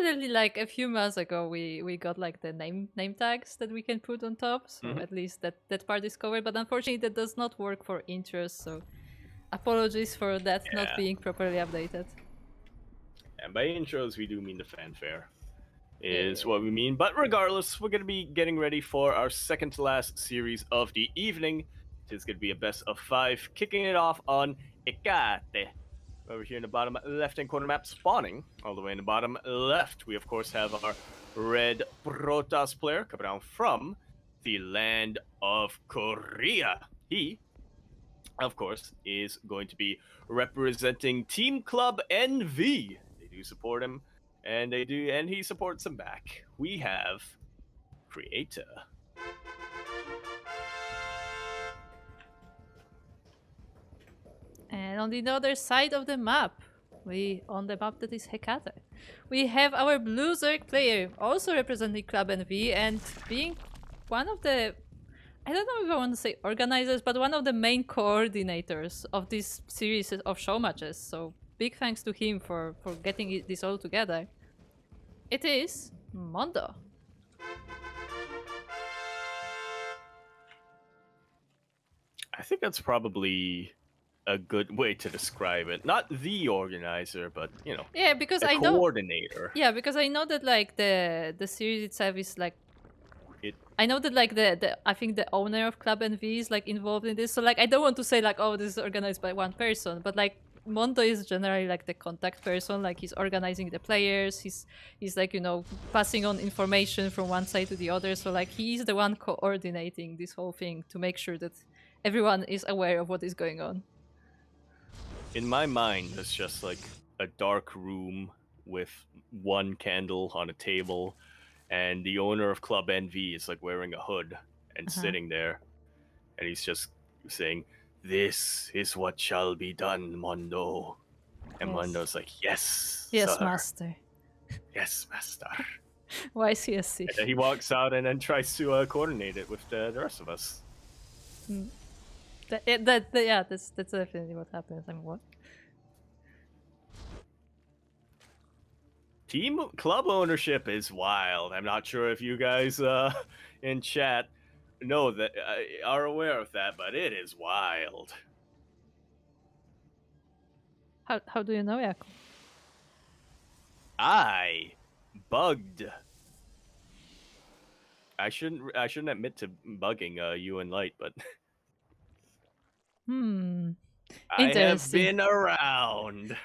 Fortunately, like a few months ago, we got like the name tags that we can put on top, so at least that part is covered. But unfortunately, that does not work for intros. So apologies for that not Yeah. being properly updated. And by intros, we do mean the fanfare, is Yeah. what we mean. But regardless, we're going to be getting ready for our second to last series of the evening. It's going to be a best of 5, kicking it off on Ekate. Over here in the bottom left-hand corner map, spawning all the way in the bottom left. We, of course, have our red Protoss player coming down from the land of Korea. He, of course, is going to be representing Team Club NV. They do support him, and he supports them back. We have Creator. And on the other side of the map, on the map that is Hecate, we have our Blue Zerg player, also representing Club NV and being one of the, I don't know if I want to say organizers, but one of the main coordinators of this series of show matches. So big thanks to him for getting this all together. It is Mondo. I think that's probably a good way to describe it. Not the organizer, but Yeah, because the I know. coordinator. Yeah, because I know that like the series itself is like. I know that like the I think the owner of Club NV is like involved in this. So like I don't want to say like, oh, this is organized by one person, but like Mondo is generally like the contact person. Like he's organizing the players. He's like passing on information from one side to the other. So like he's the one coordinating this whole thing to make sure that everyone is aware of what is going on. In my mind, it's just like a dark room with one candle on a table, and the owner of Club NV is like wearing a hood and sitting there, and he's just saying, "This is what shall be done, Mondo." And Yes. Mondo's like, "Yes, Yes, sir. master." Yes, master. Why is he a Sith? And then he walks out and then tries to coordinate it with the rest of us. Yeah, that's definitely what happens. I mean, what? Team club ownership is wild. I'm not sure if you guys in chat know that are aware of that, but it is wild. How do you know, Jakob? I bugged. I shouldn't admit to bugging you and Light, but I have been around.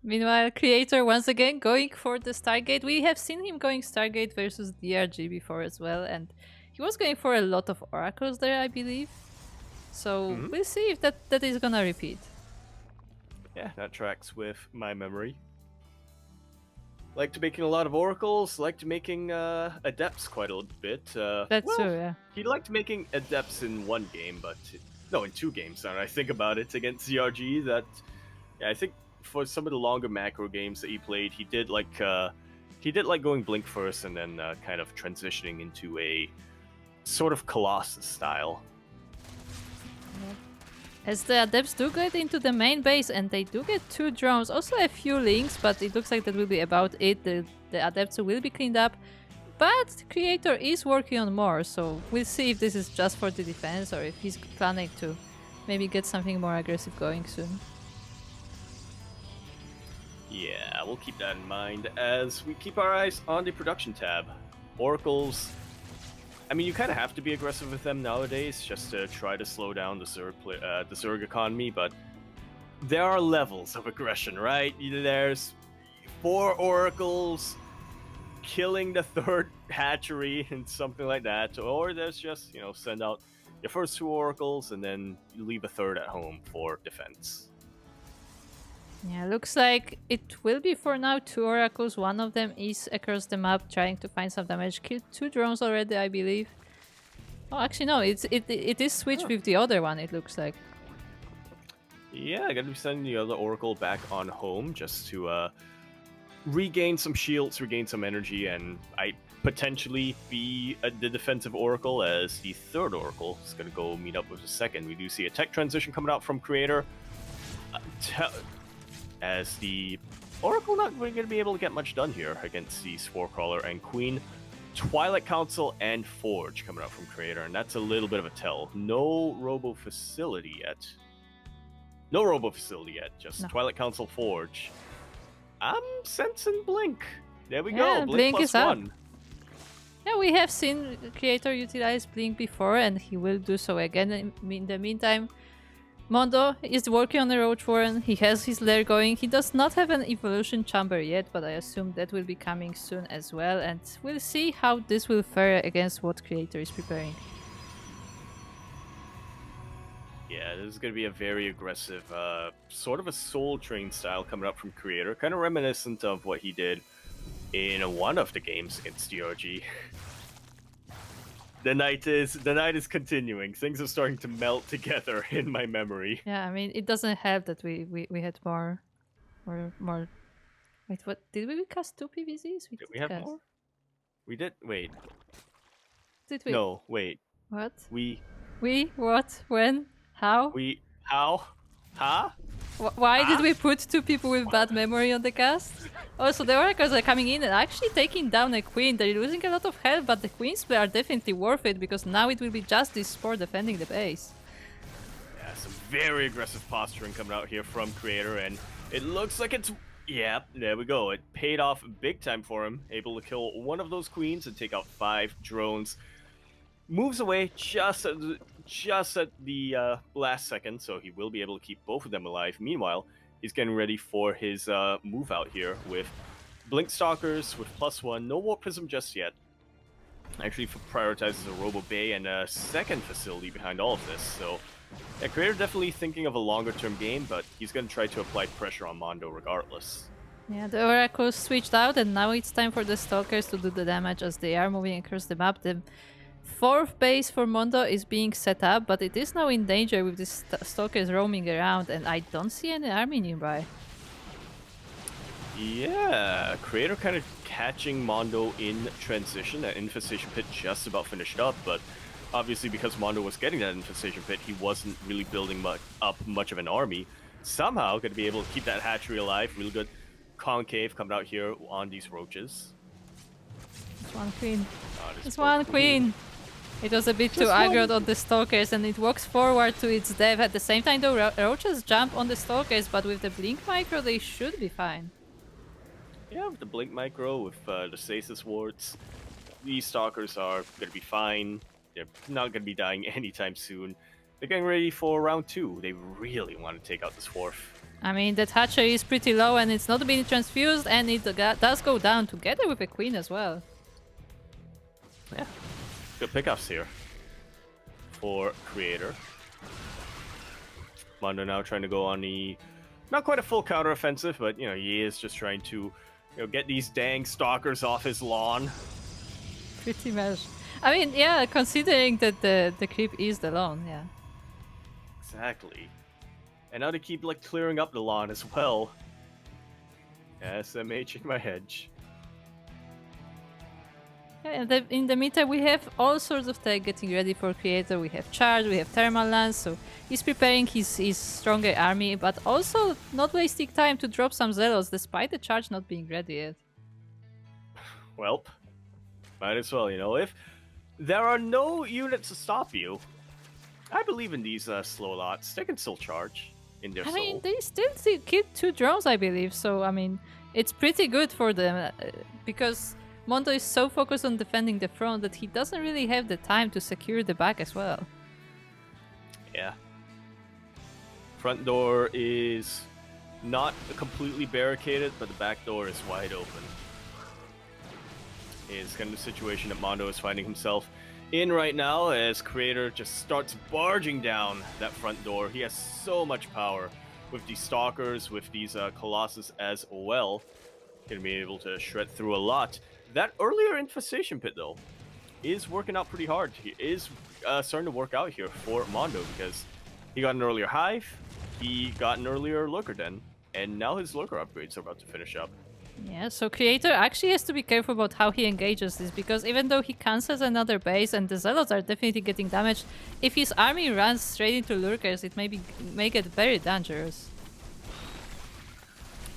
Meanwhile, Creator once again going for the Stargate. We have seen him going Stargate versus DRG before as well, and he was going for a lot of oracles there, I believe. So we'll see if that is gonna repeat. Yeah, that tracks with my memory. Liked making a lot of oracles, liked making adepts quite a little bit. That's true, yeah. He liked making adepts in one game, but no, in 2 games now. I think about it against ZRG. That I think for some of the longer macro games that he played, he did like going Blink first and then kind of transitioning into a sort of Colossus style. Yeah. As the adepts do get into the main base, and they do get 2 drones, also a few links, but it looks like that will be about it. The adepts will be cleaned up, but the Creator is working on more, so we'll see if this is just for the defense or if he's planning to maybe get something more aggressive going soon. Yeah, we'll keep that in mind as we keep our eyes on the production tab. Oracles, I mean, you kind of have to be aggressive with them nowadays just to try to slow down the Zerg economy, but there are levels of aggression, right? There's 4 oracles killing the 3rd hatchery and something like that, or there's just, send out your first 2 oracles and then you leave a 3rd at home for defense. Yeah, looks like it will be for now 2 oracles. One of them is across the map trying to find some damage. Killed 2 drones already, I believe. Oh, actually no, it is switched with the other one, it looks like. Yeah, I gotta be sending the other oracle back on home just to regain some shields, regain some energy, and I potentially be the defensive oracle as the 3rd oracle is gonna go meet up with the 2nd. We do see a tech transition coming out from Creator. As the Oracle not going to be able to get much done here against the Sporecrawler and Queen. Twilight Council and Forge coming out from Creator, and that's a little bit of a tell. No Robo Facility yet. No Robo Facility yet, just No. Twilight Council, Forge. I'm sensing Blink. There we Yeah, go, Blink plus is up. 1. Yeah, we have seen Creator utilize Blink before, and he will do so again. In the meantime, Mondo is working on the Roach Warren. He has his lair going. He does not have an evolution chamber yet, but I assume that will be coming soon as well. And we'll see how this will fare against what Creator is preparing. Yeah, this is going to be a very aggressive, sort of a Soul Train style coming up from Creator, kind of reminiscent of what he did in one of the games against DRG. The night is continuing. Things are starting to melt together in my memory. Yeah, I mean, it doesn't help that we had more. Wait, what did we cast 2 PvZs? Did we have cast. more? We did. Wait. Did we? No. Wait. What? We. What? When? How? How? Huh? Why did we put 2 people with bad memory on the cast? Also, the Oracles are coming in and actually taking down a Queen. They're losing a lot of health, but the Queen's play are definitely worth it because now it will be just this sport defending the base. Yeah, some very aggressive posturing coming out here from Creator, and it looks like it's... Yeah, there we go. It paid off big time for him. Able to kill one of those Queens and take out 5 drones. Moves away just at the last second, so he will be able to keep both of them alive. Meanwhile, he's getting ready for his move out here with Blink Stalkers with +1. No Warp Prism just yet. Actually prioritizes a Robo Bay and a second facility behind all of this. So, yeah, Creator definitely thinking of a longer term game, but he's going to try to apply pressure on Mondo regardless. Yeah, the Oracles switched out and now it's time for the Stalkers to do the damage as they are moving across the map. The 4th base for Mondo is being set up, but it is now in danger with the Stalkers roaming around, and I don't see any army nearby. Yeah, Creator kind of catching Mondo in transition. That Infestation Pit just about finished up, but obviously because Mondo was getting that Infestation Pit, he wasn't really building up much of an army. Somehow going to be able to keep that hatchery alive. Really good concave coming out here on these roaches. It's 1 Queen. This It's poor 1 Queen! It was a bit too aggroed on the Stalkers and it walks forward to its death. At the same time, the roaches jump on the Stalkers, but with the Blink Micro, they should be fine. Yeah, with the Blink Micro, with the Stasis Wards, these Stalkers are going to be fine. They're not going to be dying anytime soon. They're getting ready for round 2. They really want to take out this 4th. I mean, that hatchery is pretty low and it's not being transfused, and it does go down together with a Queen as well. Yeah, good pickups here for Creator. Mondo now trying to go on the, not quite a full counter-offensive, but, you know, he is just trying to, get these dang Stalkers off his lawn. Pretty much. I mean, yeah, considering that the creep is the lawn, yeah. Exactly. And now to keep, clearing up the lawn as well. SMHing my hedge. Yeah, and in the meantime, we have all sorts of tech getting ready for Creator. We have Charge, we have Thermal Lance, so he's preparing his stronger army, but also not wasting time to drop some Zealots, despite the Charge not being ready yet. Welp, might as well, if there are no units to stop you, I believe in these slow lots. They can still charge in their soul. I mean, they still killed 2 drones, I believe, so, I mean, it's pretty good for them, because Mondo is so focused on defending the front that he doesn't really have the time to secure the back as well. Yeah. Front door is not completely barricaded, but the back door is wide open. It's kind of the situation that Mondo is finding himself in right now as Creator just starts barging down that front door. He has so much power with these Stalkers, with these Colossus as well. Gonna be able to shred through a lot. That earlier Infestation Pit, though, is working out pretty hard. He is starting to work out here for Mondo because he got an earlier Hive, he got an earlier Lurker Den, and now his Lurker upgrades are about to finish up. Yeah, so Creator actually has to be careful about how he engages this, because even though he cancels another base and the Zealots are definitely getting damaged, if his army runs straight into Lurkers, it may get very dangerous.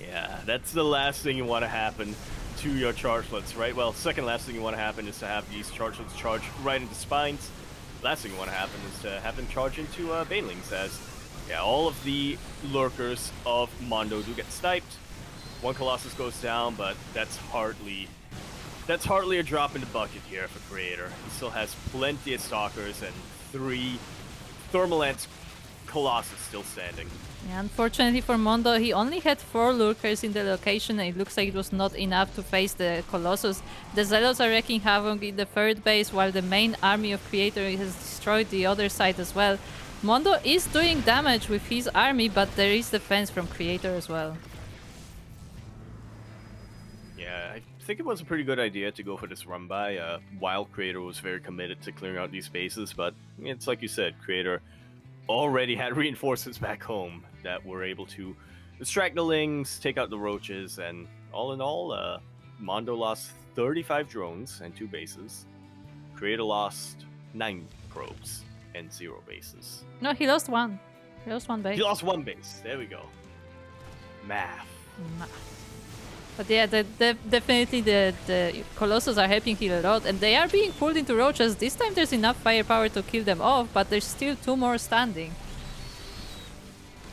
Yeah, that's the last thing you want to happen to your chargelets, right? Well, second last thing you want to happen is to have these chargelets charge right into spines. Last thing you want to happen is to have them charge into banelings, as yeah, all of the lurkers of Mondo do get sniped. One Colossus goes down, but that's hardly a drop in the bucket here for Creator. He still has plenty of Stalkers and 3 Thermalance Colossus still standing. Yeah, unfortunately for Mondo, he only had 4 lurkers in the location, and it looks like it was not enough to face the Colossus. The Zealots are wreaking havoc in the third base, while the main army of Creator has destroyed the other side as well. Mondo is doing damage with his army, but there is defense from Creator as well. Yeah, I think it was a pretty good idea to go for this run by, while Creator was very committed to clearing out these bases, but it's like you said, Creator already had reinforcements back home that were able to distract the Lings, take out the Roaches, and all in all, Mondo lost 35 drones and 2 bases. Creator lost 9 probes and 0 bases. No, he lost 1. He lost 1 base. He lost 1 base. There we go. Math. But yeah, definitely the Colossus are helping heal a lot, and they are being pulled into Roaches. This time there's enough firepower to kill them off, but there's still 2 more standing.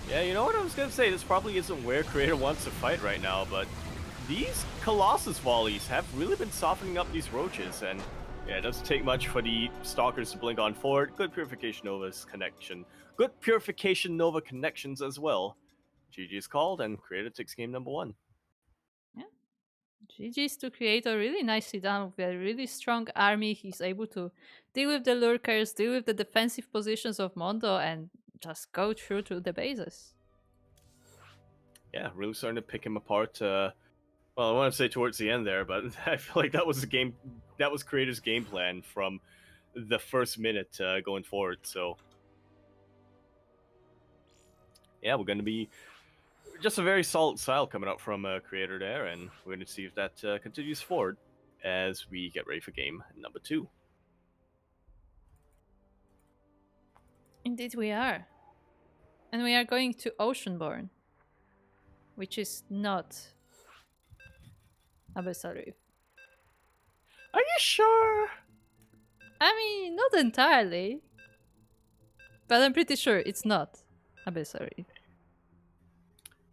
Yeah, you know what I was gonna say? This probably isn't where Creator wants to fight right now, but these Colossus volleys have really been softening up these Roaches, and yeah, it doesn't take much for the Stalkers to blink on forward. Good Purification Nova's connection. Good Purification Nova connections as well. GG is called, and Creator takes game number 1. GG's to Creator really nicely done with a really strong army. He's able to deal with the lurkers, deal with the defensive positions of Mondo, and just go through to the bases. Yeah, really starting to pick him apart. Well, I want to say towards the end there, but I feel like that was Creator's game plan from the first minute going forward. So yeah, we're going to be just a very solid style coming out from Creator there, and we're going to see if that continues forward as we get ready for game number 2. Indeed we are. And we are going to Oceanborn, which is not Abyssal Reef. Are you sure? I mean, not entirely. But I'm pretty sure it's not Abyssal Reef.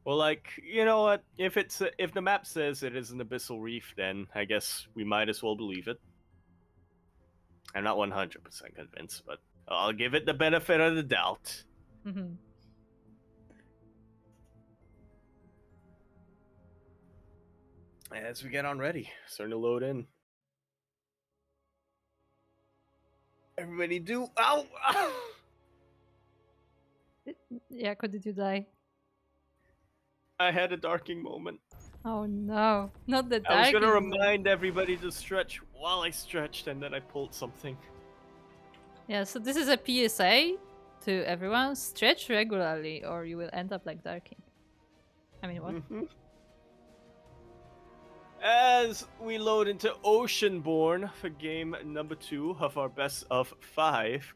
Well, like, you know what? If the map says it is an Abyssal Reef, then I guess we might as well believe it. I'm not 100% convinced, but I'll give it the benefit of the doubt. Mm-hmm. As we get on ready, starting to load in. Everybody do... Ow! Yeah, how did you die? I had a darking moment. Oh no, not the dark. I was gonna remind everybody to stretch while I stretched, and then I pulled something. Yeah, so this is a PSA to everyone. Stretch regularly or you will end up like Darking. I mean, what? Mm-hmm. As we load into Oceanborn for game number 2 of our best of 5,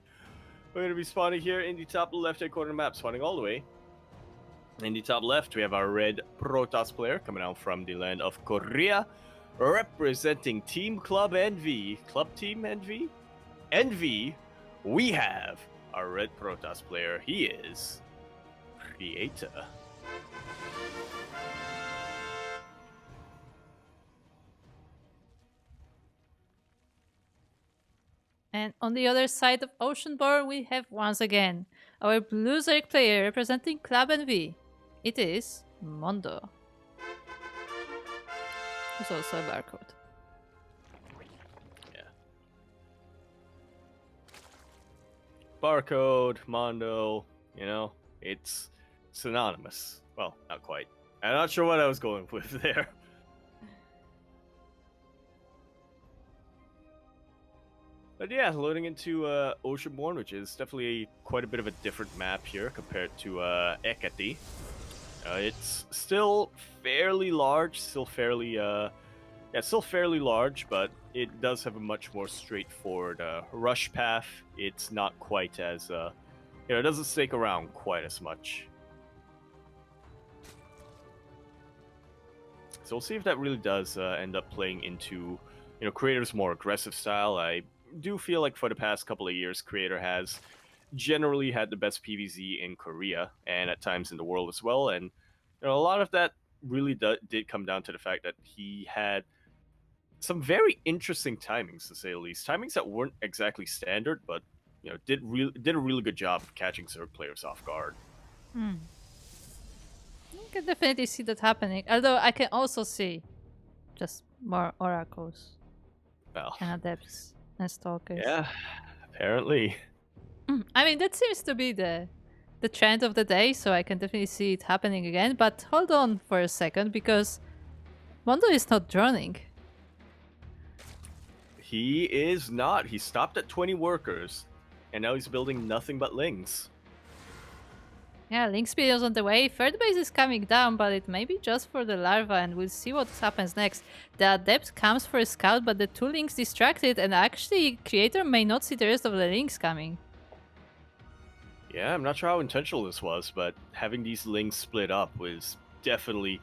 we're going to be spawning here in the top left-hand corner of the map, spawning all the way. In the top left, we have our red Protoss player coming out from the land of Korea, representing Team Club NV. Club Team NV? NV, we have our red Protoss player. He is Creator. And on the other side of Oceanborn, we have once again our blue Zerg player representing Club NV. It is Mondo. There's also a barcode. Yeah. Barcode, Mondo, you know, it's synonymous. Well, not quite. I'm not sure what I was going with there. But yeah, loading into Oceanborn, which is definitely quite a bit of a different map here compared to Ekati. It's still fairly large, still fairly large, but it does have a much more straightforward rush path. It's not quite as, it doesn't stake around quite as much. So we'll see if that really does end up playing into, Creator's more aggressive style. I do feel like for the past couple of years, Creator has generally had the best PvZ in Korea and at times in the world as well. And a lot of that really did come down to the fact that he had some very interesting timings, to say the least. Timings that weren't exactly standard, but did a really good job of catching certain players off guard. Hmm. I can definitely see that happening. Although I can also see just more oracles Well, and adepts and stalkers. yeah, apparently. I mean, that seems to be the trend of the day, so I can definitely see it happening again. But hold on for a second, because Mondo is not droning. He is not. He stopped at 20 workers, and now he's building nothing but lings. Yeah, link speed is on the way. Third base is coming down, but it may be just for the larva, and we'll see what happens next. The adept comes for a scout, but the two links distracted, and actually, creator may not see the rest of the links coming. Yeah, I'm not sure how intentional this was, but having these lings split up was definitely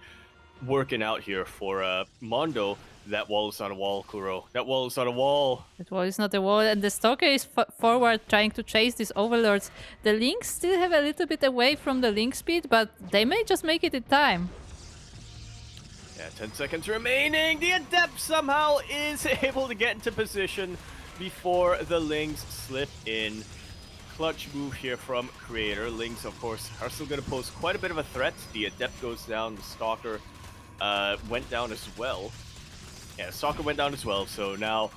working out here for Mondo. That wall is on a wall, Kuro. That wall is on a wall. That wall is not a wall, and the stalker is forward trying to chase these overlords. The links still have a little bit away from the link speed, but they may just make it in time. Yeah, 10 seconds remaining. The adept somehow is able to get into position before the lings slip in. Clutch move here from Creator. Lings, of course, are still going to pose quite a bit of a threat. The adept goes down. The stalker went down as well. Yeah, Stalker went down as well, so now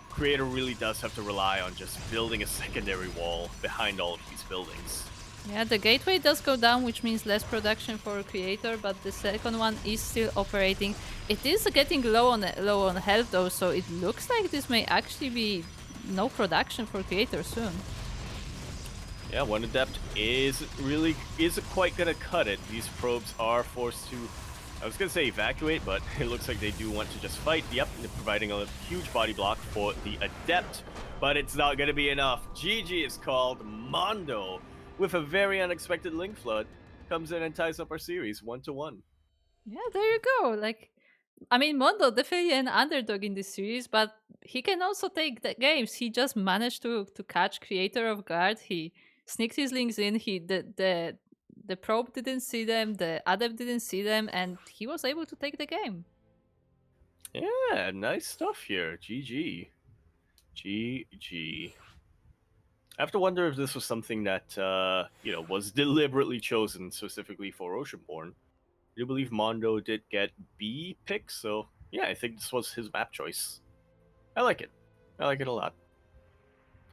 Creator really does have to rely on just building a secondary wall behind all of these buildings. Yeah, the gateway does go down, which means less production for Creator, but the second one is still operating. It is getting low on health though, so it looks like this may actually be no production for Creator soon. Yeah, one adept isn't quite gonna cut it. These probes are forced to, I was gonna say evacuate, but it looks like they do want to just fight. Yep, they're providing a huge body block for the adept, but it's not gonna be enough. GG is called. Mondo, with a very unexpected link flood, comes in and ties up our series 1-1. Yeah, there you go. Like, I mean, Mondo definitely an underdog in this series, but he can also take the games. He just managed to catch Creator off guard. He sneaked his links in. The probe didn't see them. The adept didn't see them, and he was able to take the game. Yeah, nice stuff here. GG. GG. I have to wonder if this was something that was deliberately chosen specifically for Oceanborn. I do believe Mondo did get B pick, so yeah, I think this was his map choice. I like it. I like it a lot.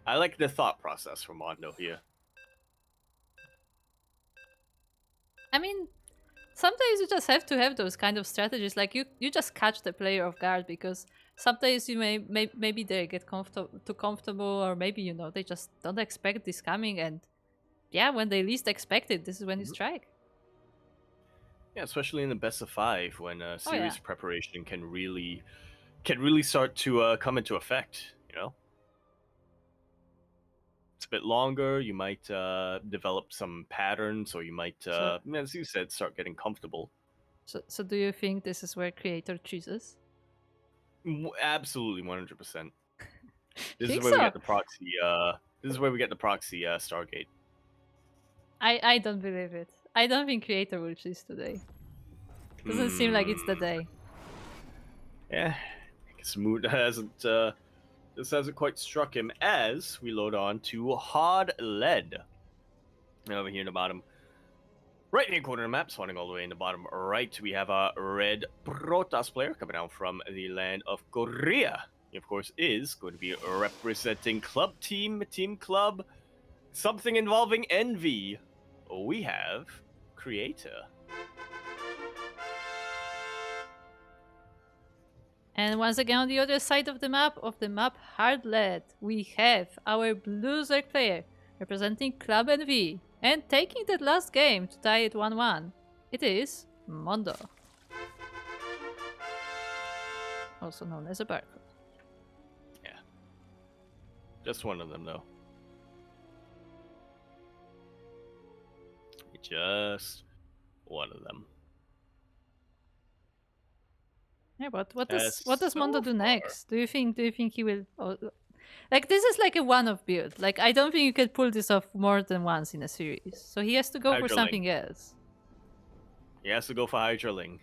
I like the thought process for Mondo here. I mean, sometimes you just have to have those kind of strategies. Like you just catch the player off guard, because sometimes you maybe they get too comfortable, or maybe they just don't expect this coming, and yeah, when they least expect it, this is when you strike. Yeah, especially in the best of 5, when series Yeah. preparation can really start to come into effect. It's a bit longer. You might develop some patterns, or you might, as you said, start getting comfortable. So do you think this is where Creator chooses? Absolutely, 100%. This is Think where we so? get the proxy. This is where we get the proxy Stargate. I don't believe it. I don't think Creator will choose today. Doesn't seem like it's the day. Yeah, I guess mood hasn't. This hasn't quite struck him, as we load on to Hard Lead. Over here in the bottom right hand corner of the map, spawning all the way in the bottom right, we have a red Protoss player coming out from the land of Korea. He, of course, is going to be representing Team Club, something involving Envy. We have Creator. And once again, on the other side of the map, Hard Lead, we have our Blue Zerg player representing Club NV and taking that last game to tie it 1-1. It is Mondo, also known as a barcode. Yeah. Just one of them, though. Just one of them. Yeah, but what As does Mondo so do far, next? Do you think he will? Oh, like this is like a one-off build. Like I don't think you can pull this off more than once in a series. So he has to go for Hydraling. something else. He has to go for Hydraling.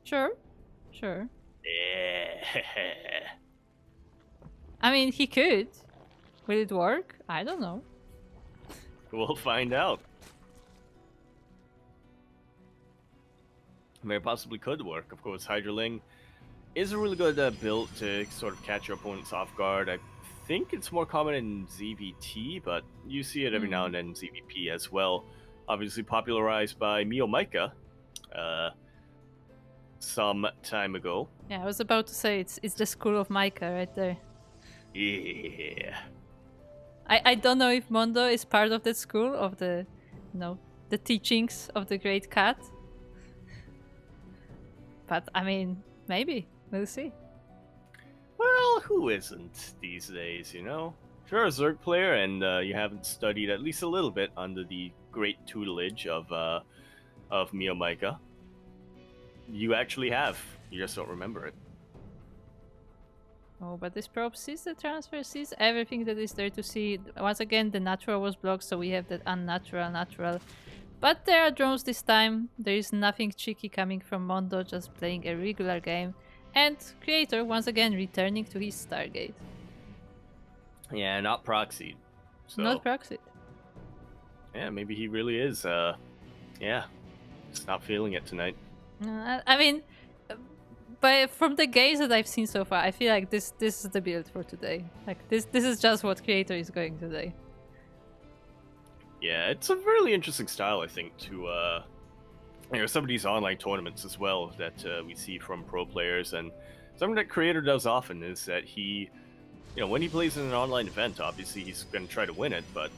Sure, sure. Yeah. I mean, he could. Will it work? I don't know. We'll find out. I mean, it possibly could work. Of course, Hydraling is a really good build to sort of catch your opponents off guard. I think it's more common in ZVT, but you see it every now and then in ZVP as well. Obviously popularized by Mio Micah some time ago. Yeah, I was about to say it's the school of Micah right there. Yeah. I don't know if Mondo is part of that school of the, the teachings of the great cat. But I mean, maybe we'll see. Well, who isn't these days, you know? If you're a Zerg player and you haven't studied at least a little bit under the great tutelage of Mio Micah, you actually have. You just don't remember it. Oh, but this probe sees the transfer, sees everything that is there to see. Once again, the natural was blocked, so we have that unnatural, natural. But there are drones this time. There is nothing cheeky coming from Mondo, just playing a regular game. And Creator, once again, returning to his Stargate. Yeah, not proxied. So, Not proxied. yeah, maybe he really is, just not feeling it tonight. I mean, but from the games that I've seen so far, I feel like this is the build for today. Like this is just what Creator is going today. Yeah, it's a really interesting style, I think, to some of these online tournaments as well that we see from pro players, and something that Creator does often is that he, when he plays in an online event, obviously he's going to try to win it, but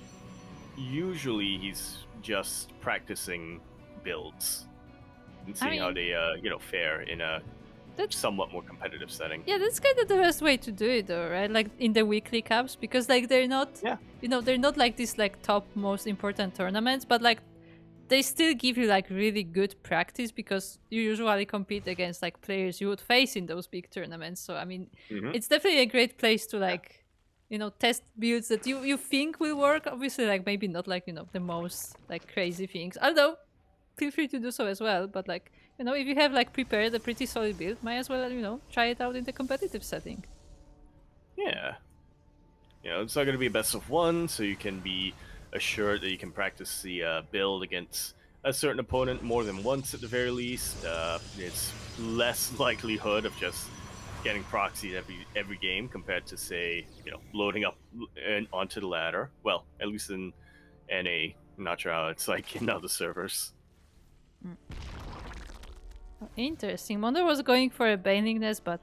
usually he's just practicing builds and seeing how they fare in a somewhat more competitive setting. Yeah, that's kind of the best way to do it, though, right? Like in the weekly cups, because like they're not, they're not like these like top most important tournaments, but like they still give you like really good practice because you usually compete against like players you would face in those big tournaments. So I mean, it's definitely a great place to like, test builds that you think will work. Obviously, like maybe not like the most like crazy things, although feel free to do so as well. But like, if you have like prepared a pretty solid build, might as well, try it out in the competitive setting. Yeah. It's not going to be a best of one, so you can be assured that you can practice the build against a certain opponent more than once at the very least. It's less likelihood of just getting proxied every game compared to, say, loading up onto the ladder. Well, at least in NA. I'm not sure how it's like in other servers. Interesting. Mondo was going for a Baning Nest, but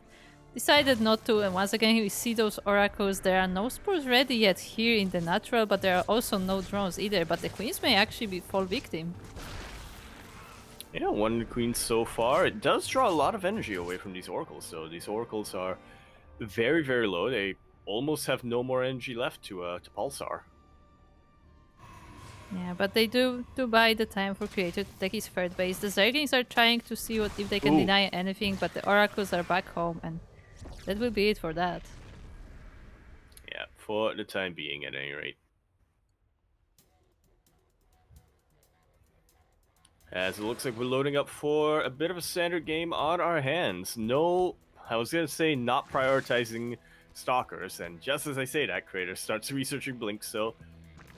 decided not to. And once again, we see those oracles. There are no spores ready yet here in the natural, but there are also no drones either. But the queens may actually fall victim. Yeah, one queen so far. It does draw a lot of energy away from these oracles, so these oracles are very, very low. They almost have no more energy left to pulsar. Yeah, but they do buy the time for Creator to take his third base. The Zerglings are trying to see if they can deny anything, but the oracles are back home, and that will be it for that. Yeah, for the time being, at any rate. As it looks like we're loading up for a bit of a standard game on our hands. No, I was going to say not prioritizing stalkers, and just as I say that, Creator starts researching Blink, so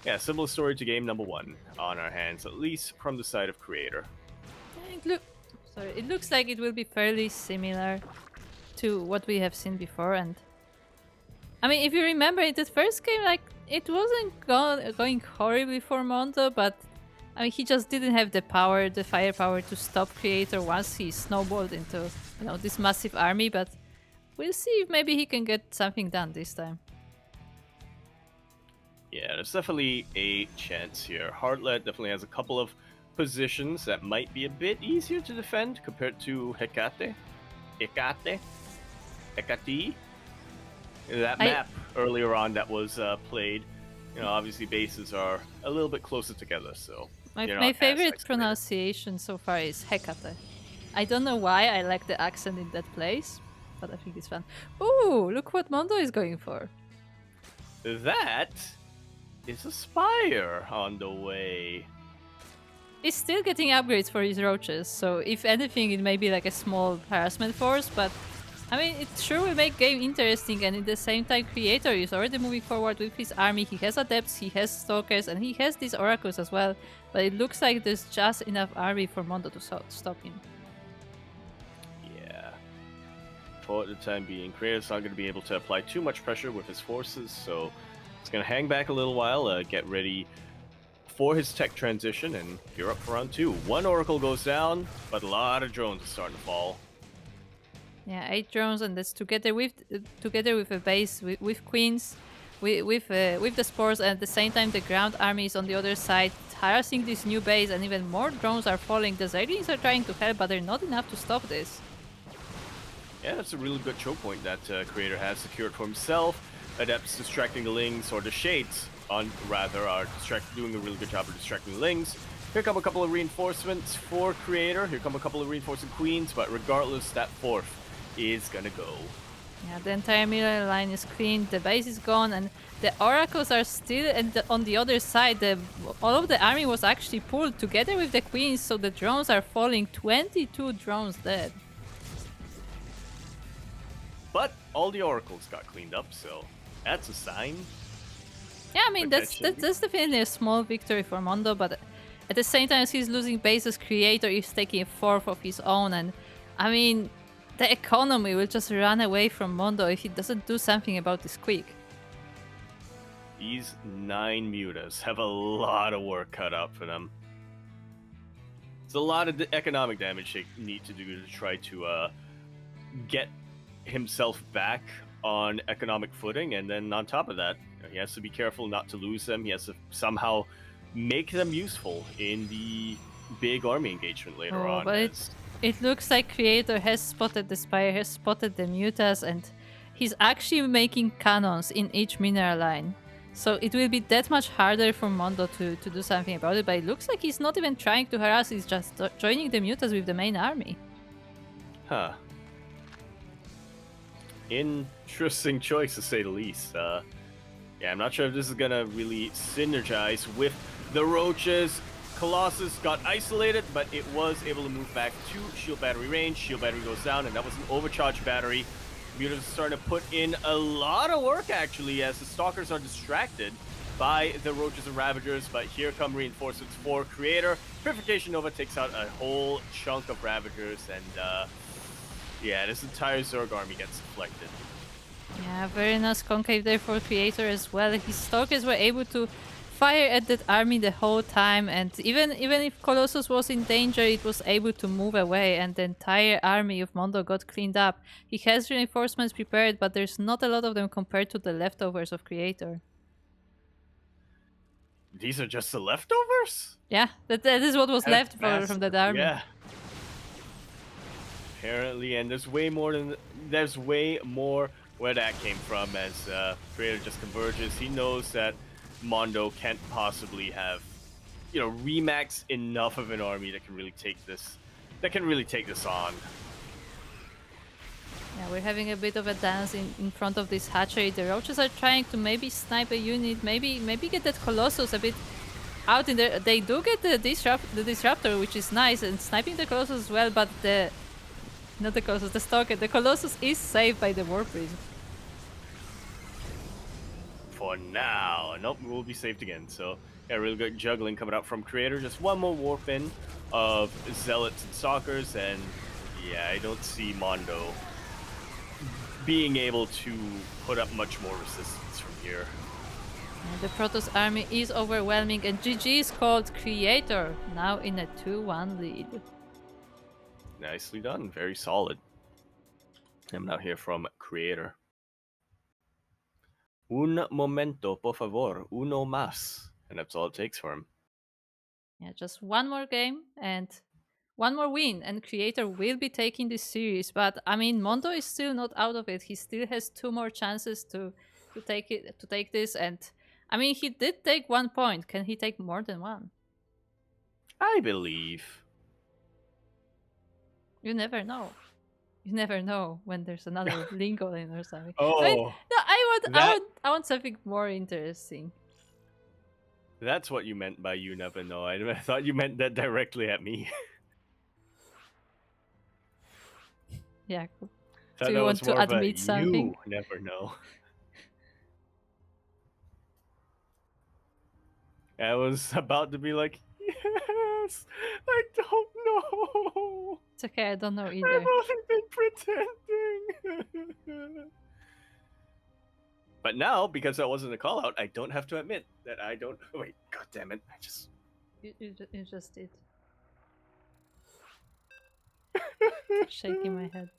yeah, similar story to game number 1 on our hands, at least from the side of Creator. It looks like it will be fairly similar to what we have seen before, and I mean, if you remember in the first game, like it wasn't going horribly for Mondo, but I mean, he just didn't have the firepower to stop Creator once he snowballed into this massive army. But we'll see if maybe he can get something done this time. Yeah, there's definitely a chance here. Heartlet definitely has a couple of positions that might be a bit easier to defend compared to Hecate. That map earlier on that was played, obviously bases are a little bit closer together, so My favorite pronunciation so far is Hecate. I don't know why I like the accent in that place, but I think it's fun. Ooh, look what Mondo is going for. That is a spire on the way. He's still getting upgrades for his roaches, so if anything, it may be like a small harassment force, but I mean, it sure will make game interesting, and at the same time, Creator is already moving forward with his army. He has Adepts, he has Stalkers, and he has these Oracles as well, but it looks like there's just enough army for Mondo to stop him. Yeah. For the time being, Creator's not going to be able to apply too much pressure with his forces, so it's going to hang back a little while, get ready for his tech transition, and gear up for round 2. One Oracle goes down, but a lot of drones are starting to fall. Yeah, 8 drones, and that's together with a base with queens, with the spores, and at the same time the ground army is on the other side harassing this new base, and even more drones are falling. The Zerglings are trying to help, but they're not enough to stop this. Yeah, that's a really good choke point that Creator has secured for himself. Adepts distracting the Lings, or the Shades, are doing a really good job of distracting the Lings. Here come a couple of reinforcements for Creator. Here come a couple of reinforcing Queens, but regardless, that 4th is gonna go. Yeah, the entire middle line is cleaned, the base is gone, and the Oracles are still on the other side. All of the army was actually pulled together with the Queens, so the drones are falling. 22 drones dead. But all the Oracles got cleaned up, so that's a sign. Yeah, I mean, that's definitely a small victory for Mondo, but at the same time as he's losing bases, Creator is taking a 4th of his own, and I mean, the economy will just run away from Mondo if he doesn't do something about this quick. These 9 mutas have a lot of work cut out for them. It's a lot of economic damage they need to do to try to get himself back on economic footing, and then on top of that, he has to be careful not to lose them. He has to somehow make them useful in the big army engagement later on. But it looks like Creator has spotted the Spire, has spotted the Mutas, and he's actually making cannons in each mineral line. So it will be that much harder for Mondo to do something about it, but it looks like he's not even trying to harass, he's just joining the Mutas with the main army. Huh. Interesting choice, to say the least. Yeah, I'm not sure if this is gonna really synergize with the Roaches. Colossus got isolated, but it was able to move back to shield battery range. Shield battery goes down, and that was an overcharged battery. Mutas are starting to put in a lot of work, actually, as the Stalkers are distracted by the Roaches and Ravagers, but here come reinforcements for Creator. Purification Nova takes out a whole chunk of Ravagers, and yeah, this entire Zerg army gets deflected. Yeah, very nice concave there for Creator as well. His Stalkers were able to fire at that army the whole time, and even if Colossus was in danger, it was able to move away, and the entire army of Mondo got cleaned up. He has reinforcements prepared, but there's not a lot of them compared to the leftovers of Creator. These are just the leftovers? Yeah, that is what was left from that army. Yeah. Apparently, and there's way more where that came from, as Creator just converges. He knows that Mondo can't possibly have, remax enough of an army that can really take this on. Yeah, we're having a bit of a dance in front of this hatchery. The Roaches are trying to maybe snipe a unit, maybe get that Colossus a bit out in there. They do get the Disruptor, which is nice, and sniping the Colossus as well, but not the Colossus, the Stalker. The Colossus is saved by the Warp Prism. For now. Nope, we'll be saved again. So, yeah, really good juggling coming out from Creator. Just one more warp in of Zealots and Stalkers, and yeah, I don't see Mondo being able to put up much more resistance from here. And the Protoss army is overwhelming, and GG is called. Creator now in a 2-1 lead. Nicely done. Very solid. I'm now here from Creator. Un momento, por favor. Uno más. And that's all it takes for him. Yeah, just one more game and one more win, and Creator will be taking this series. But I mean, Mondo is still not out of it. He still has 2 more chances to take this. And I mean, he did take 1 point. Can he take more than 1? I believe. You never know. You never know when there's another lingo in or something. I mean, Oh, no, that I want something more interesting. that's what you meant by you never know. I thought you meant that directly at me. Yeah. So Do that you was want to more of a admit something? you never know. I was about to be like, yes, I don't know. It's okay, I don't know I've either. only been pretending. But now, because that wasn't a call out, I don't have to admit that I don't. Wait, god damn it! I just. You just did. Shaking my head.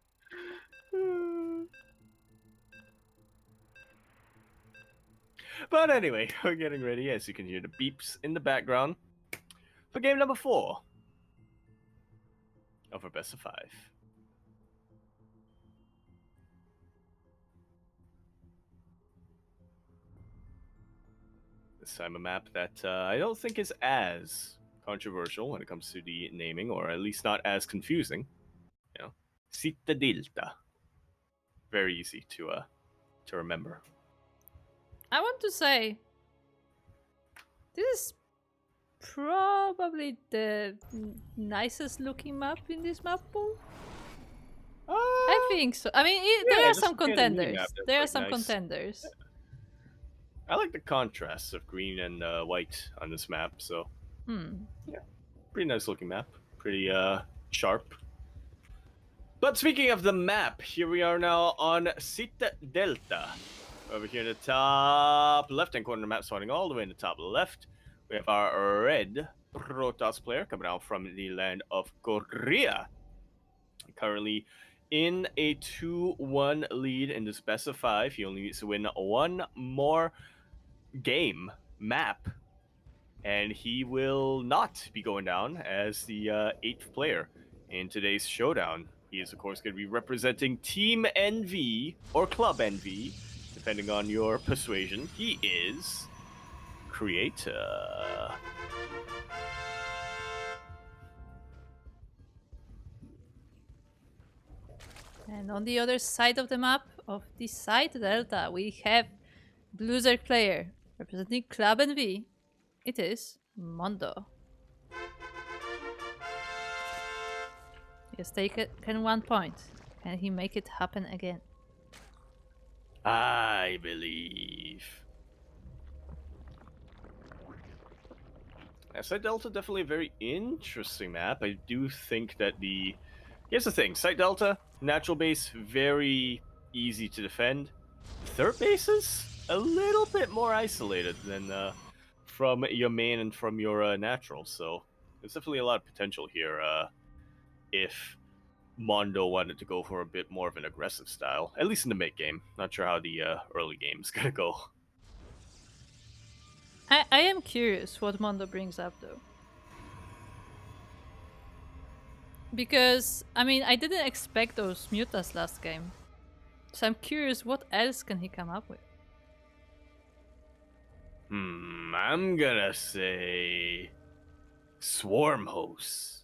But anyway, we're getting ready, as you can hear the beeps in the background, for game number 4 of our best of 5. This time a map that I don't think is as controversial when it comes to the naming, or at least not as confusing. You know, Cittadilta. Very easy to remember. I want to say this is probably the nicest looking map in this map pool. I think so. I mean, there are just some looking at the mini contenders. map, that's, There are like, some nice. contenders. I like the contrast of green and white on this map, so yeah, pretty nice looking map. Pretty sharp. But speaking of the map, here we are now on Cittadilta. Over here in the top left-hand corner of the map, starting all the way in the top left, we have our red Protoss player coming out from the land of Korea. Currently in a 2-1 lead in this best of 5. He only needs to win one more game map, and he will not be going down as the 8th player in today's showdown. He is, of course, going to be representing Team NV or Club NV, depending on your persuasion. He is Creator. And on the other side of the map, of this side delta, we have Blizzard player representing Club NV. It is Mondo. He has taken 1 point. Can he make it happen again? I believe. Site Delta, definitely a very interesting map. I do think that here's the thing, Site Delta, natural base, very easy to defend. Third bases, a little bit more isolated than from your main and from your natural, so there's definitely a lot of potential here if Mondo wanted to go for a bit more of an aggressive style, at least in the mid game. Not sure how the early game is gonna go. I am curious what Mondo brings up though. Because, I mean, I didn't expect those mutas last game. So I'm curious what else can he come up with? I'm gonna say Swarm Hosts.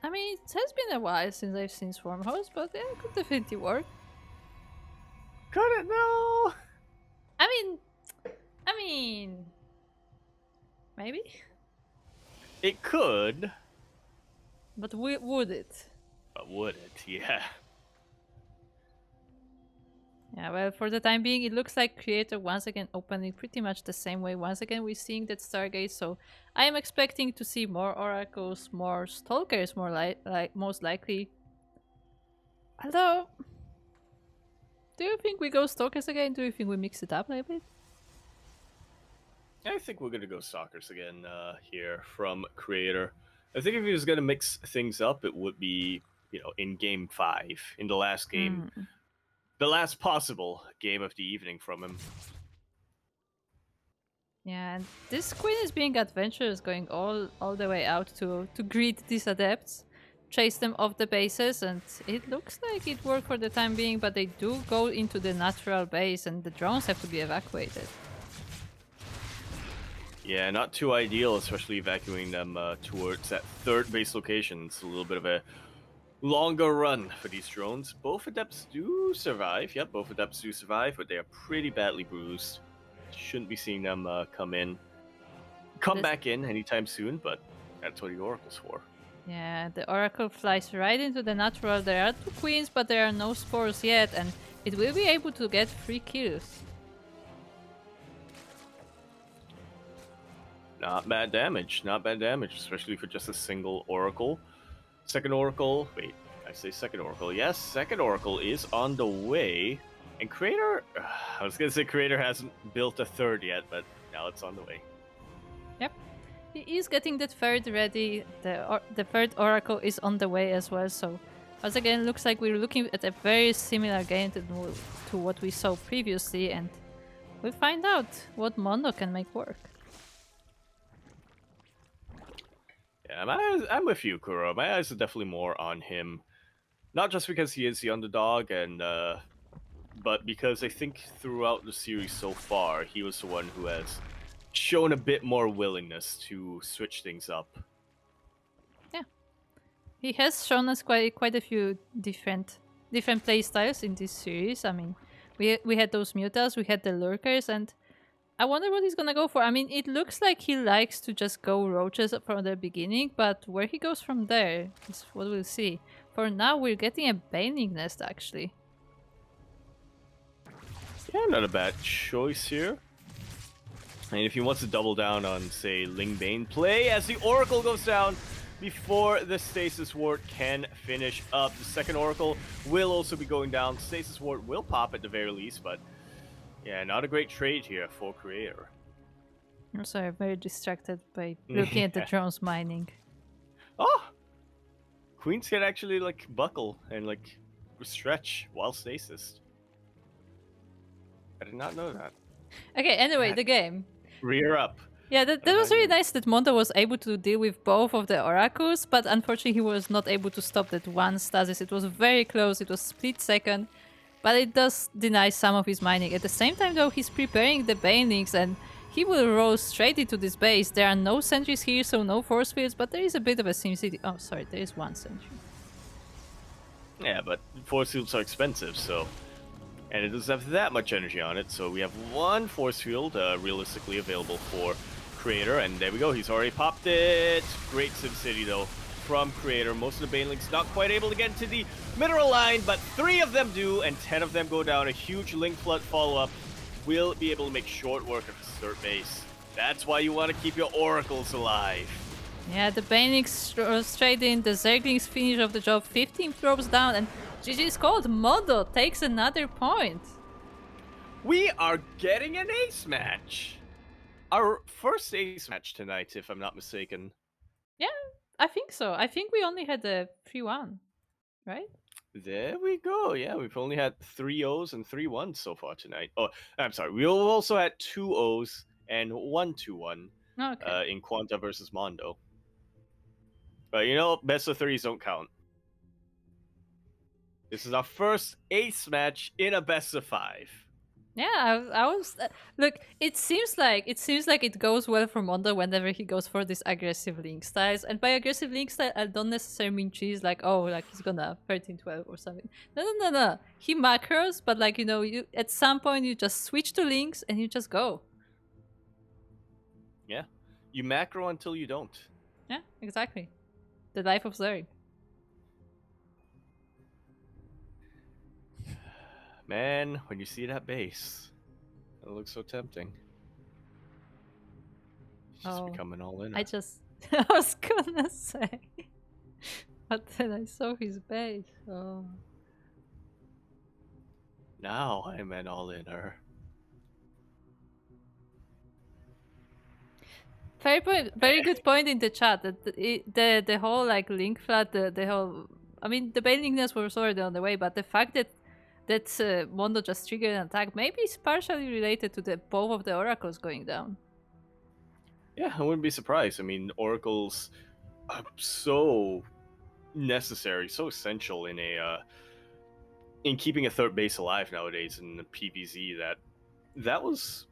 I mean, it has been a while since I've seen Swarm Host, but yeah, it could definitely work. Could it though? I mean, maybe? It could. But would it? But would it? Yeah. Yeah, well, for the time being, it looks like Creator once again opening pretty much the same way. Once again, we're seeing that Stargate, so I am expecting to see more Oracles, more Stalkers, more most likely. Although, do you think we go Stalkers again? Do you think we mix it up a little bit? I think we're gonna go Stalkers again here from Creator. I think if he was gonna mix things up, it would be, in game 5, in the last game. The last possible game of the evening from him. Yeah, and this queen is being adventurous, going all the way out to greet these adepts. chase them off the bases, and it looks like it worked for the time being, but they do go into the natural base and the drones have to be evacuated. Yeah, not too ideal, especially evacuating them towards that third base location. It's a little bit of a longer run for these drones. Both adepts do survive. Yep, both adepts do survive, but they are pretty badly bruised. Shouldn't be seeing them come back in anytime soon, but that's what the Oracle's for. Yeah, the Oracle flies right into the natural. There are 2 queens, but there are no spores yet, and it will be able to get 3 kills. Not bad damage, especially for just a single Oracle. Second Oracle, wait, I say second Oracle. Yes, second Oracle is on the way. And Creator, I was going to say Creator hasn't built a third yet, but now it's on the way. Yep. He is getting the third ready. The third Oracle is on the way as well. So, once again, looks like we're looking at a very similar game to what we saw previously. And we'll find out what Mondo can make work. Yeah, I'm with you, Kuro. My eyes are definitely more on him. Not just because he is the underdog, but because I think throughout the series so far, he was the one who has shown a bit more willingness to switch things up. Yeah. He has shown us quite a few different playstyles in this series. I mean, we had those mutas, we had the lurkers, and I wonder what he's gonna go for. I mean, it looks like he likes to just go roaches from the beginning, but where he goes from there is what we'll see. For now, we're getting a Baning Nest, actually. Yeah, not a bad choice here. And if he wants to double down on, say, Ling Bane play, as the Oracle goes down before the Stasis Ward can finish up. The second Oracle will also be going down. Stasis Ward will pop at the very least, but yeah, not a great trade here for Creator. I'm sorry, I'm very distracted by looking at the drones mining. Oh! Queens can actually, like, buckle and, like, stretch while stasis. I did not know that. Okay, anyway, the game. Rear up. Yeah, that was really nice that Mondo was able to deal with both of the Oracles, but unfortunately he was not able to stop that one stasis. It was very close, it was split second, but it does deny some of his mining. At the same time though, he's preparing the Banelings and he will roll straight into this base. There are no sentries here, so no force fields, but there is a bit of a SimCity. Oh, sorry, there is one sentry. Yeah, but force fields are expensive, so... And it doesn't have that much energy on it, so we have one force field realistically available for Creator, and there we go, he's already popped it. Great SimCity though from Creator. Most of the Banelings not quite able to get into the mineral line, but 3 of them do, and 10 of them go down. A huge Link Flood follow-up will be able to make short work of the third base. That's why you want to keep your Oracles alive. Yeah, the Banelings straight in, the Zerglings finish off the job, 15 drops down, and GG's called. Mondo takes another point. We are getting an ace match. Our first ace match tonight, if I'm not mistaken. Yeah, I think so. I think we only had a 3-1, right? There we go. Yeah, we've only had 3 O's and 3 1s so far tonight. Oh, I'm sorry. We also had 2 O's and 1 2-1 in Quanta versus Mondo. But you know, best of 3s don't count. This is our first ace match in a best of 5. Yeah, I was look. It seems like it goes well for Mondo whenever he goes for these aggressive link styles. And by aggressive link style, I don't necessarily mean cheese like he's gonna 13-12 or something. No. He macros, but like you at some point you just switch to links and you just go. Yeah, you macro until you don't. Yeah, exactly. The life of Zerg. Man, when you see that base, it looks so tempting. He's just becoming all in. I was gonna say. But then I saw his base. Oh. Now I'm an all-inner. Very good point in the chat. That the whole like link flood, the whole. I mean, the Banelingness was already on the way, but the fact that Mondo just triggered an attack maybe is partially related to both of the Oracles going down. Yeah, I wouldn't be surprised. I mean, Oracles are so necessary, so essential in a in keeping a third base alive nowadays in the PvZ. That was,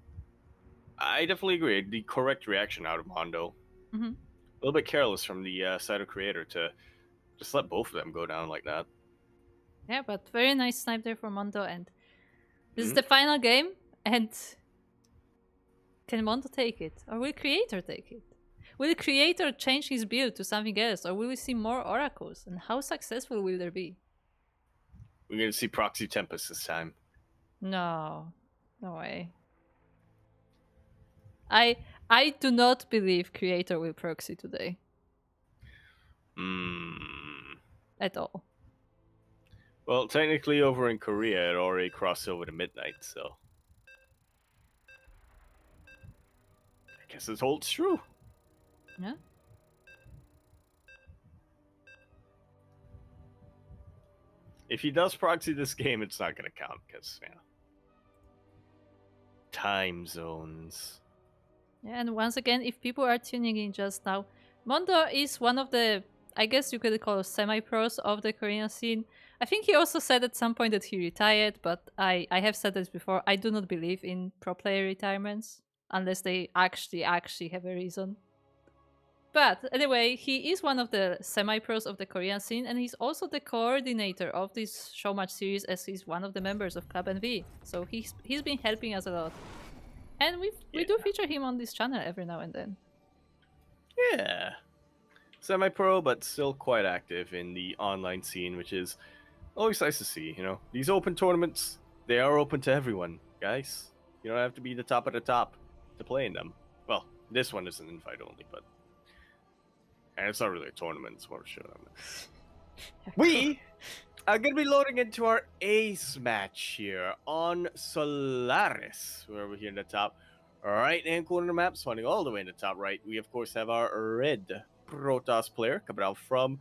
I definitely agree, the correct reaction out of Mondo. Mm-hmm. A little bit careless from the side of creator to just let both of them go down like that. Yeah, but very nice snipe there for Mondo, and this is Mhm. the final game, and can Mondo take it? Or will Creator take it? Will Creator change his build to something else, or will we see more oracles? And how successful will there be? We're going to see Proxy Tempest this time. No. No way. I do not believe Creator will proxy today. At all. Well, technically over in Korea, it already crossed over to midnight, so I guess this holds true. Yeah. If he does proxy this game, it's not going to count because, time zones. Yeah, and once again, if people are tuning in just now, Mondo is one of the, I guess you could call semi-pros of the Korean scene. I think he also said at some point that he retired, but I have said this before, I do not believe in pro player retirements, unless they actually have a reason. But anyway, he is one of the semi-pros of the Korean scene, and he's also the coordinator of this Showmatch series, as he's one of the members of Club NV. So he's been helping us a lot. And we do feature him on this channel every now and then. Yeah. Semi-pro, but still quite active in the online scene, which is always nice to see. These open tournaments, they are open to everyone, guys. You don't have to be the top of the top to play in them. Well, this one is an invite only, but and it's not really a tournament, it's more a showdown. We are going to be loading into our ace match here on Solaris, where we're here in the top right-hand corner of the map, spawning all the way in the top right. We, of course, have our red Protoss player coming out from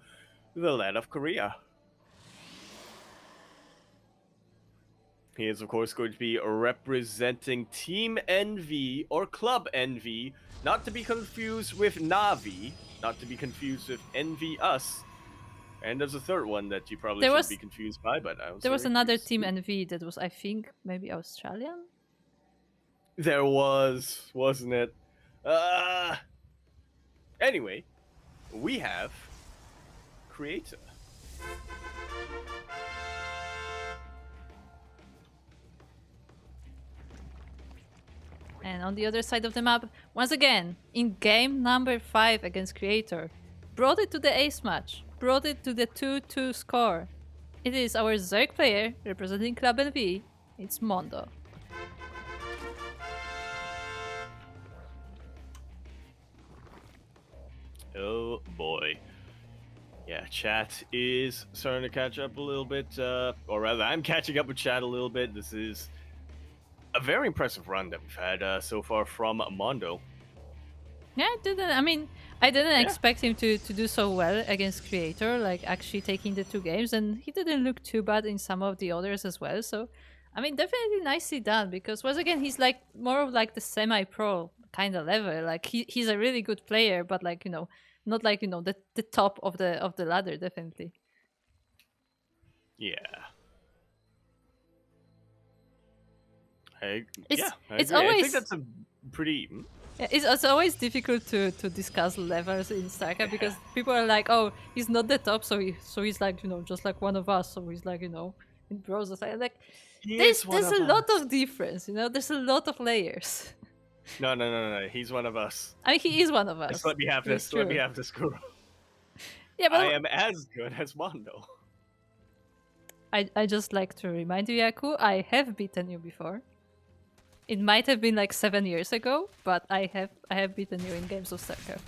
the land of Korea. He is, of course, going to be representing Team NV or Club NV, not to be confused with Navi, not to be confused with NV Us. And there's a third one that you probably shouldn't be confused by, but I was there was another Team NV that was, I think, maybe Australian? There was, wasn't it? Anyway, we have Creator. And on the other side of the map, once again, in game number 5 against Creator, brought it to the ace match, brought it to the 2-2 score. It is our Zerg player representing Club NV, it's Mondo. Oh boy. Yeah, chat is starting to catch up a little bit, or rather, I'm catching up with chat a little bit. This is a very impressive run that we've had so far from Mondo. Yeah, I didn't expect him to do so well against Creator, like actually taking the 2 games, and he didn't look too bad in some of the others as well. So, definitely nicely done, because once again, he's like more of like the semi-pro kind of level. Like he's a really good player, but like, not like, the top of the ladder, definitely. Yeah. I it's agree. always, I think that's a pretty. It's always difficult to discuss levels in StarCraft because people are like, oh, he's not the top, so he's like, just like one of us. So he's like, in browser side, like there's a lot of difference, there's a lot of layers. No. He's one of us. He is one of us. Just let me have this. Let me have this, Kuro. Yeah, but I am as good as Mondo. I just like to remind you, Yaku, I have beaten you before. It might have been like 7 years ago, but I have beaten you in games of StarCraft.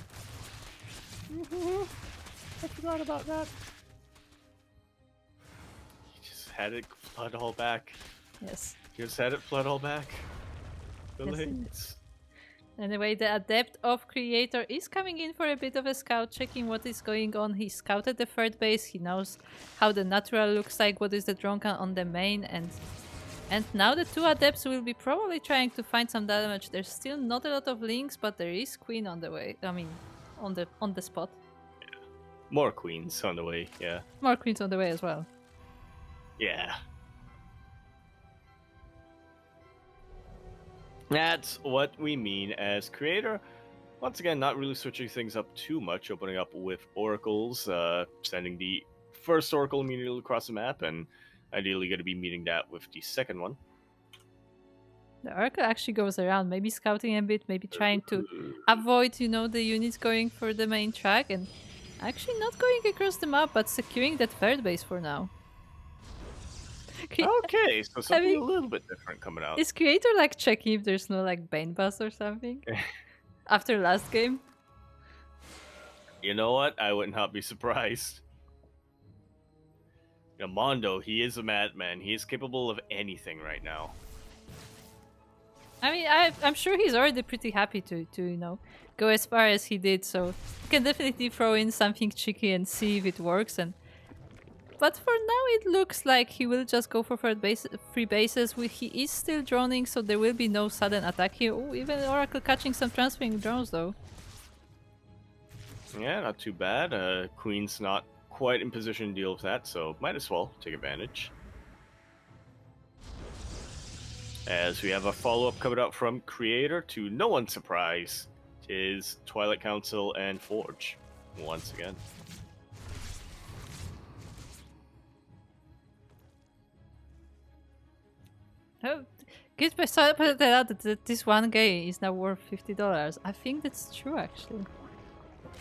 I forgot about that. You just had it flood all back. Yes. You just had it flood all back. Yes, anyway, the Adept of Creator is coming in for a bit of a scout, checking what is going on. He scouted the third base, he knows how the natural looks like, what is the drone count on the main, and now the 2 Adepts will be probably trying to find some damage. There's still not a lot of links, but there is Queen on the way. On the spot. More queens on the way, yeah. More queens on the way as well. Yeah. That's what we mean as creator. Once again, not really switching things up too much, opening up with oracles, sending the first oracle immediately across the map, and ideally going to be meeting that with the second one. The Oracle actually goes around, maybe scouting a bit, maybe trying to avoid, you know, the units going for the main track, and actually not going across the map, but securing that third base for now. Okay, so something mean, a little bit different coming out. Is Creator like checking if there's no like Bane Bus or something? After last game? You know what? I would not be surprised. Mondo, he is a madman. He is capable of anything right now. I mean, I'm sure he's already pretty happy to you know, go as far as he did, so he can definitely throw in something cheeky and see if it works. But for now, it looks like he will just go for free bases. He is still droning, so there will be no sudden attack here. Oh, even Oracle catching some transferring drones, though. Yeah, not too bad. Queen's not quite in position to deal with that, so might as well take advantage. As we have a follow-up coming up from Creator to no one's surprise, is Twilight Council and Forge once again. Oh, good to point out that this one game is now worth $50. I think that's true, actually.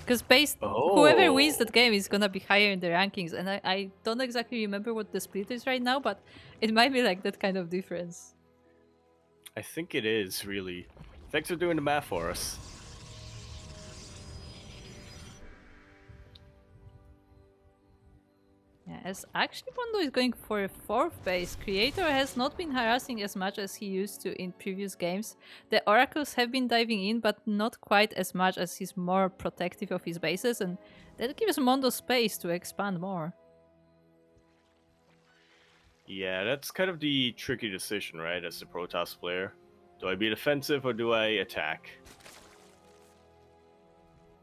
Because whoever wins that game is gonna be higher in the rankings, and I don't exactly remember what the split is right now, but it might be like that kind of difference. I think it is, really. Thanks for doing the math for us. Yeah, as actually Mondo is going for a fourth base, Creator has not been harassing as much as he used to in previous games. The Oracles have been diving in, but not quite as much as he's more protective of his bases, and that gives Mondo space to expand more. Yeah, that's kind of the tricky decision, right, as the Protoss player. Do I be defensive or do I attack?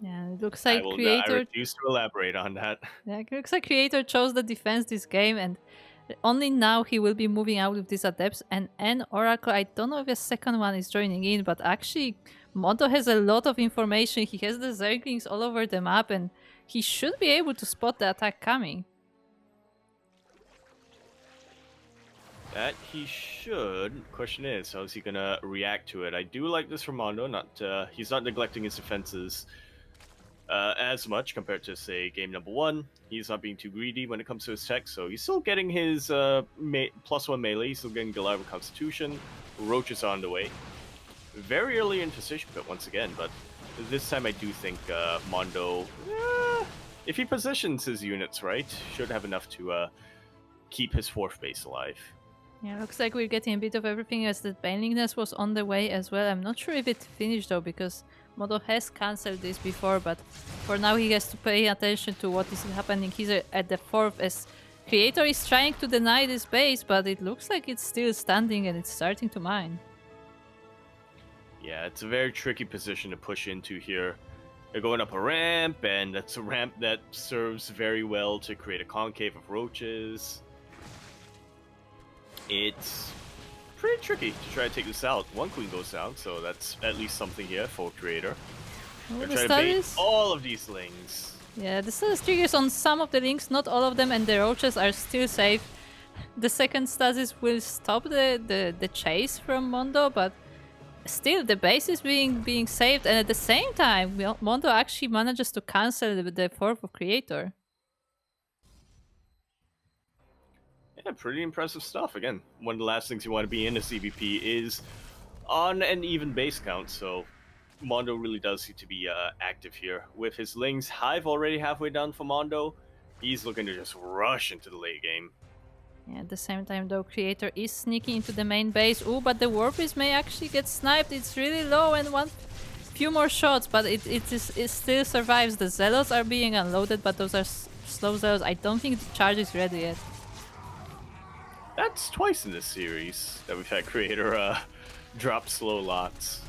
Yeah, it looks like I Creator... refuse to elaborate on that. Yeah, it looks like Creator chose the defense this game, and only now he will be moving out with these adepts. And Oracle, I don't know if a second one is joining in, but actually Mondo has a lot of information. He has the Zerglings all over the map, and he should be able to spot the attack coming. That he should. Question is, how is he gonna react to it? I do like this from Mondo. He's not neglecting his defenses as much compared to, say, game number 1. He's not being too greedy when it comes to his tech, so he's still getting his +1 melee. He's still getting Goliath Constitution. Roach is on the way. Very early in position, but once again, but this time I do think Mondo, if he positions his units right, should have enough to keep his fourth base alive. Yeah, looks like we're getting a bit of everything, as the Banelingness was on the way as well. I'm not sure if it finished though, because Mondo has cancelled this before, but for now he has to pay attention to what is happening here at the fourth, as Creator is trying to deny this base, but it looks like it's still standing and it's starting to mine. Yeah, it's a very tricky position to push into here. They're going up a ramp, and that's a ramp that serves very well to create a concave of roaches. It's pretty tricky to try to take this out. One queen goes down, so that's at least something here for Creator. They're trying to bait all of these lings. Yeah, the status triggers on some of the links, not all of them, and the roaches are still safe. The second stasis will stop the chase from Mondo, but still the base is being saved, and at the same time Mondo actually manages to cancel the fourth of Creator. Yeah, pretty impressive stuff. Again, one of the last things you want to be in a CVP is on an even base count, so Mondo really does need to be active here. With his Lings Hive already halfway done for Mondo, he's looking to just rush into the late game. Yeah, at the same time though, Creator is sneaking into the main base. Oh, but the Warbeast may actually get sniped. It's really low, and few more shots, but it still survives. The Zealots are being unloaded, but those are slow Zealots. I don't think the charge is ready yet. That's twice in this series that we've had Creator drop slow lots.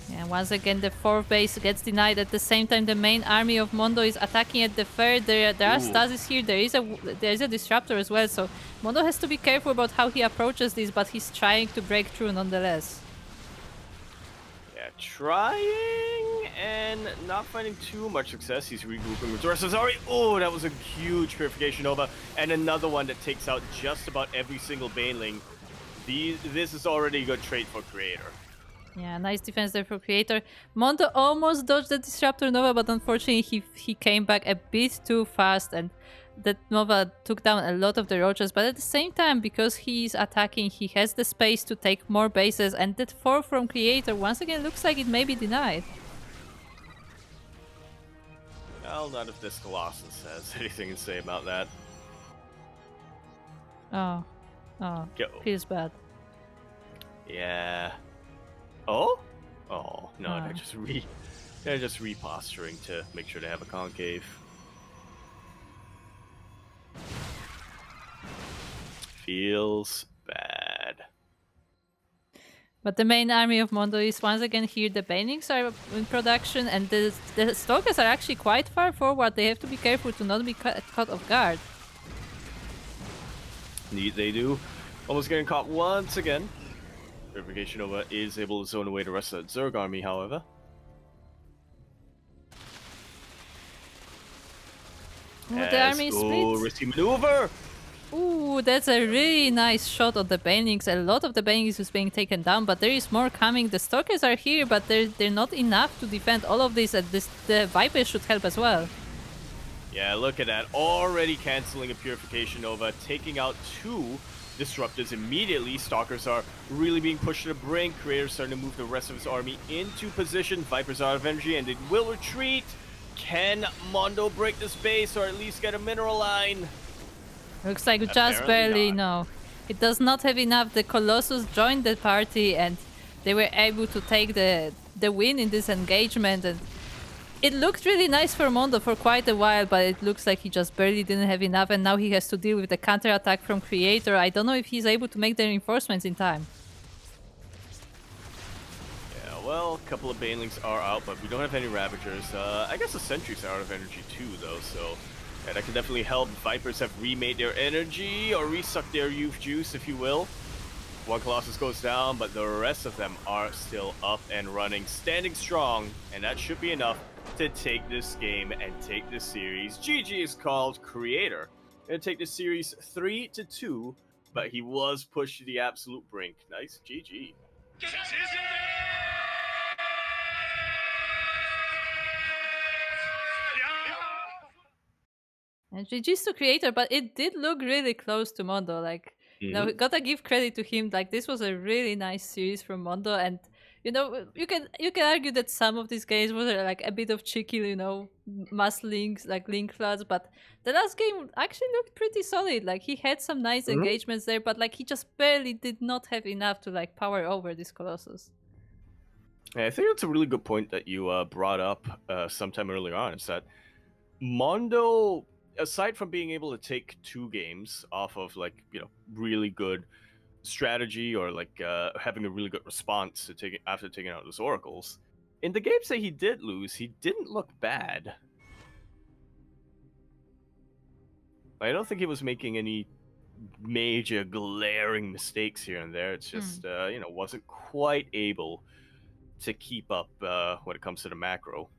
Yeah, And once again, the 4th base gets denied. At the same time, the main army of Mondo is attacking at the 3rd. There are stasis here. There is a disruptor as well. So Mondo has to be careful about how he approaches this, but he's trying to break through nonetheless. Yeah, trying and not finding too much success. He's regrouping with Doris Azari. Oh, that was a huge Purification Nova. And another one that takes out just about every single Baneling. This is already a good trait for Creator. Yeah, nice defense there for Creator. Mondo almost dodged the Disruptor Nova, but unfortunately he came back a bit too fast, and that Nova took down a lot of the roaches. But at the same time, because he's attacking, he has the space to take more bases, and that 4 from Creator once again looks like it may be denied. Well, not if this Colossus has anything to say about that. Oh, feels bad. Yeah. Oh? Oh, no, they're just reposturing to make sure they have a concave. Feels bad. But the main army of Mondo is once again here. The Banings are in production, and the Stalkers are actually quite far forward. They have to be careful to not be caught off guard. Indeed they do. Almost getting caught once again. Purification Nova is able to zone away the rest of the Zerg army, however. The army is split. Risky maneuver! Ooh, that's a really nice shot of the Banings. A lot of the Banings is being taken down, but there is more coming. The Stalkers are here, but they're not enough to defend all of this, and the Vipers should help as well. Yeah, look at that. Already canceling a Purification Nova, taking out 2 Disruptors immediately. Stalkers are really being pushed to the brink. Creator's starting to move the rest of his army into position. Vipers are out of energy and they will retreat. Can Mondo break this base or at least get a mineral line? Looks like just barely, no. It does not have enough. The Colossus joined the party and they were able to take the win in this engagement. And it looked really nice for Mondo for quite a while, but it looks like he just barely didn't have enough, and now he has to deal with the counter-attack from Creator. I don't know if he's able to make the reinforcements in time. Yeah, well, a couple of Banelings are out, but we don't have any Ravagers. I guess the Sentries are out of energy too, though, so yeah, that can definitely help. Vipers have remade their energy, or resucked their youth juice, if you will. One Colossus goes down, but the rest of them are still up and running, standing strong, and that should be enough to take this game and take this series. GG is called Creator. Gonna take this series 3-2, but he was pushed to the absolute brink. Nice, GG. And GG's to Creator, but it did look really close to Mondo. Like, you know, gotta give credit to him. Like, this was a really nice series from Mondo, and you know, you can argue that some of these games were like a bit of cheeky, you know, mass links, like link floods, but the last game actually looked pretty solid. Like, he had some nice engagements there, but like he just barely did not have enough to like power over this Colossus. I think that's a really good point that you brought up sometime earlier on, is that Mondo, aside from being able to take 2 games off of like, you know, really good strategy or like having a really good response to after taking out those oracles, in the games that he did lose, he didn't look bad. I don't think he was making any major glaring mistakes here and there. It's just you know, wasn't quite able to keep up when it comes to the macro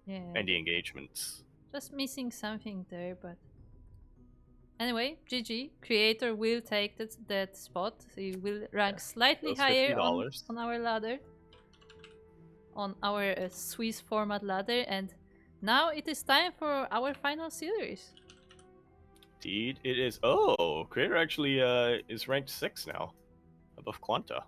and the engagements. Just missing something there, but anyway, GG. Creator will take that spot. He will rank slightly higher on our ladder, on our Swiss format ladder, and now it is time for our final series. Indeed, it is. Oh, Creator actually is ranked 6 now, above Quanta.